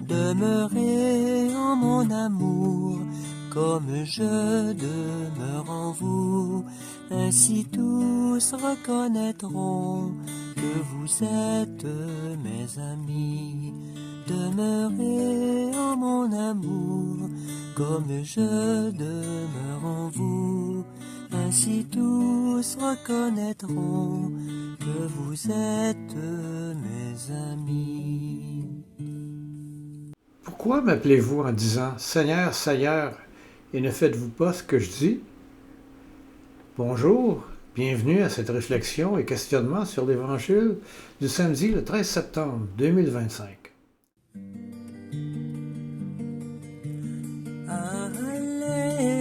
Demeurez en mon amour, comme je demeure en vous. Ainsi tous reconnaîtront que vous êtes mes amis. Demeurez en mon amour, comme je demeure en vous. Ainsi tous reconnaîtront que vous êtes mes amis. Pourquoi m'appelez-vous en disant « Seigneur, Seigneur » et ne faites-vous pas ce que je dis? Bonjour, bienvenue à cette réflexion et questionnement sur l'Évangile du samedi le 13 septembre 2025.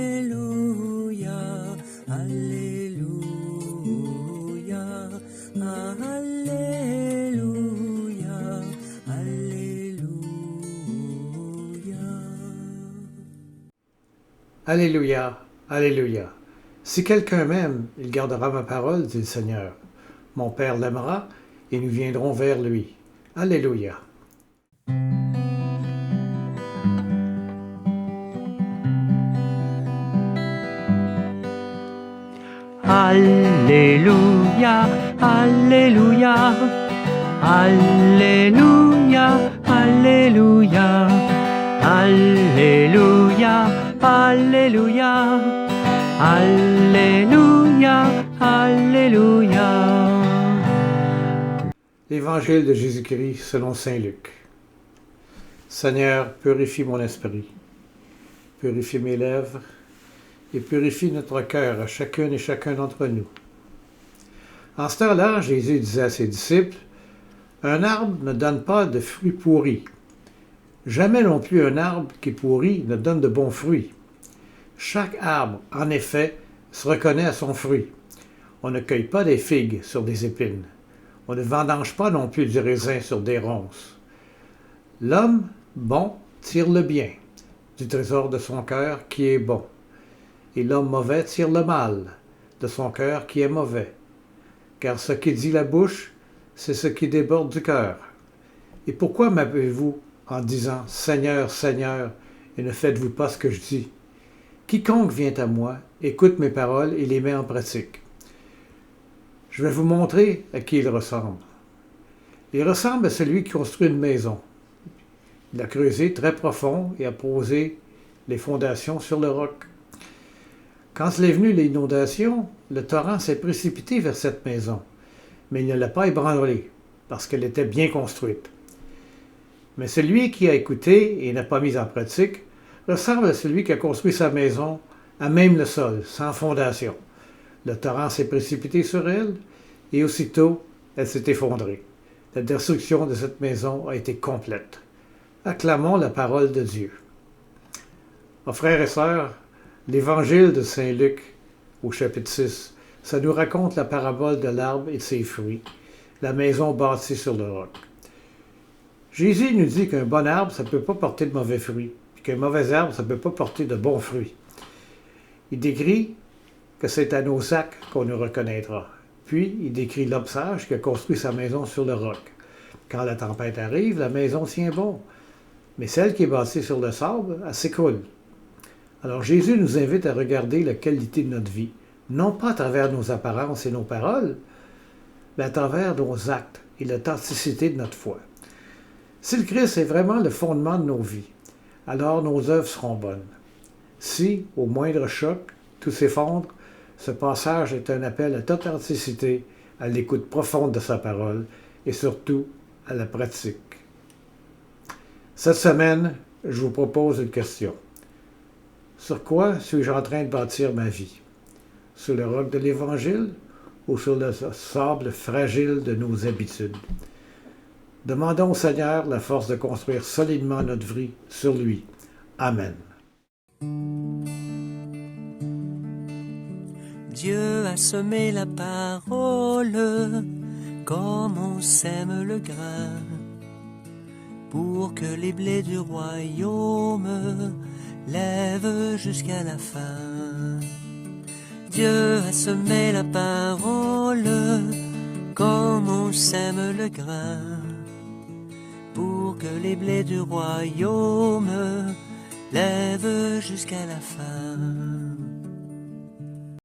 Alléluia, Alléluia, Alléluia, Alléluia. Alléluia, Alléluia. Si quelqu'un m'aime, il gardera ma parole, dit le Seigneur. Mon Père l'aimera et nous viendrons vers lui. Alléluia. Alléluia, Alléluia, Alléluia, Alléluia, Alléluia, Alléluia, Alléluia, Alléluia. L'Évangile de Jésus-Christ selon saint Luc. Seigneur, purifie mon esprit, purifie mes lèvres et purifie notre cœur à chacune et chacun d'entre nous. En ce temps-là, Jésus disait à ses disciples, « Un arbre ne donne pas de fruits pourris. Jamais non plus un arbre qui est pourri ne donne de bons fruits. Chaque arbre, en effet, se reconnaît à son fruit. On ne cueille pas des figues sur des épines. On ne vendange pas non plus du raisin sur des ronces. L'homme bon tire le bien du trésor de son cœur qui est bon. Et l'homme mauvais tire le mal de son cœur qui est mauvais. Car ce qui dit la bouche, c'est ce qui déborde du cœur. Et pourquoi m'appelez-vous en disant « Seigneur, Seigneur » et ne faites-vous pas ce que je dis? Quiconque vient à moi, écoute mes paroles et les met en pratique. Je vais vous montrer à qui il ressemble. Il ressemble à celui qui construit une maison. Il a creusé très profond et a posé les fondations sur le roc. Quand il est venu l'inondation, le torrent s'est précipité vers cette maison, mais il ne l'a pas ébranlée, parce qu'elle était bien construite. Mais celui qui a écouté et n'a pas mis en pratique ressemble à celui qui a construit sa maison à même le sol, sans fondation. Le torrent s'est précipité sur elle, et aussitôt, elle s'est effondrée. La destruction de cette maison a été complète. Acclamons la parole de Dieu. Mes frères et sœurs, l'Évangile de saint Luc, au chapitre 6, ça nous raconte la parabole de l'arbre et de ses fruits, la maison bâtie sur le roc. Jésus nous dit qu'un bon arbre, ça ne peut pas porter de mauvais fruits, et qu'un mauvais arbre, ça ne peut pas porter de bons fruits. Il décrit que c'est à nos actes qu'on nous reconnaîtra. Puis, il décrit l'homme sage qui a construit sa maison sur le roc. Quand la tempête arrive, la maison tient bon. Mais celle qui est bâtie sur le sable, elle s'écroule. Alors Jésus nous invite à regarder la qualité de notre vie, non pas à travers nos apparences et nos paroles, mais à travers nos actes et l'authenticité de notre foi. Si le Christ est vraiment le fondement de nos vies, alors nos œuvres seront bonnes. Si, au moindre choc, tout s'effondre, ce passage est un appel à l'authenticité, à l'écoute profonde de sa parole et surtout à la pratique. Cette semaine, je vous propose une question. Sur quoi suis-je en train de bâtir ma vie? Sur le roc de l'Évangile ou sur le sable fragile de nos habitudes? Demandons au Seigneur la force de construire solidement notre vie sur lui. Amen. Dieu a semé la parole comme on sème le grain pour que les blés du royaume lèvent jusqu'à la fin. Dieu a semé la parole comme on sème le grain pour que les blés du royaume lève jusqu'à la fin.